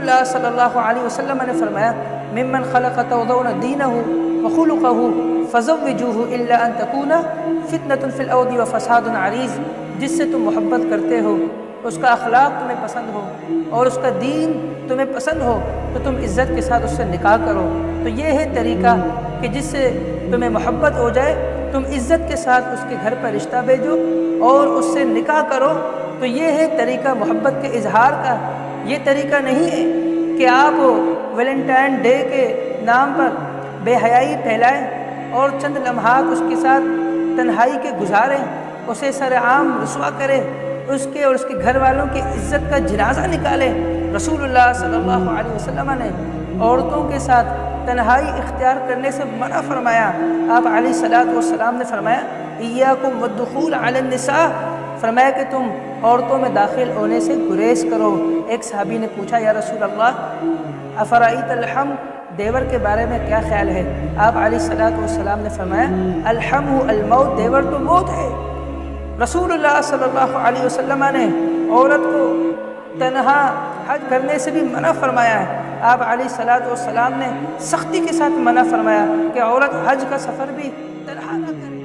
اللہ صلی اللہ علیہ وسلم نے فرمایا ممن خلق ترضون دینہ وخلقہ فزوجوہ الا ان تکون فتنۃ فی الارض وفساد عریض، جس سے تم محبت کرتے ہو، اس کا اخلاق تمہیں پسند ہو اور اس کا دین تمہیں پسند ہو تو تم عزت کے ساتھ اس سے نکاح کرو۔ تو یہ ہے طریقہ کہ جس سے تمہیں محبت ہو جائے، تم عزت کے ساتھ اس کے گھر پر رشتہ بھیجو اور اس سے نکاح کرو۔ تو یہ ہے طریقہ محبت کے اظہار کا۔ یہ طریقہ نہیں ہے کہ آپ ویلنٹائن ڈے کے نام پر بے حیائی پھیلائیں اور چند لمحات اس کے ساتھ تنہائی کے گزاریں، اسے سر عام رسوا کریں، اس کے اور اس کے گھر والوں کی عزت کا جنازہ نکالیں۔ رسول اللہ صلی اللہ علیہ وسلم نے عورتوں کے ساتھ تنہائی اختیار کرنے سے منع فرمایا۔ آپ علیہ الصلوۃ والسلام نے فرمایا ایاکم والدخول علی النساء، فرمایا کہ تم عورتوں میں داخل ہونے سے گریز کرو۔ ایک صحابی نے پوچھا یا رسول اللہ افرائیت الحم، دیور کے بارے میں کیا خیال ہے؟ آپ علیہ الصلوۃ والسلام نے فرمایا الحم الموت، دیور تو موت ہے۔ رسول اللہ صلی اللہ علیہ وسلم نے عورت کو تنہا حج کرنے سے بھی منع فرمایا ہے۔ آپ علیہ الصلوۃ والسلام نے سختی کے ساتھ منع فرمایا کہ عورت حج کا سفر بھی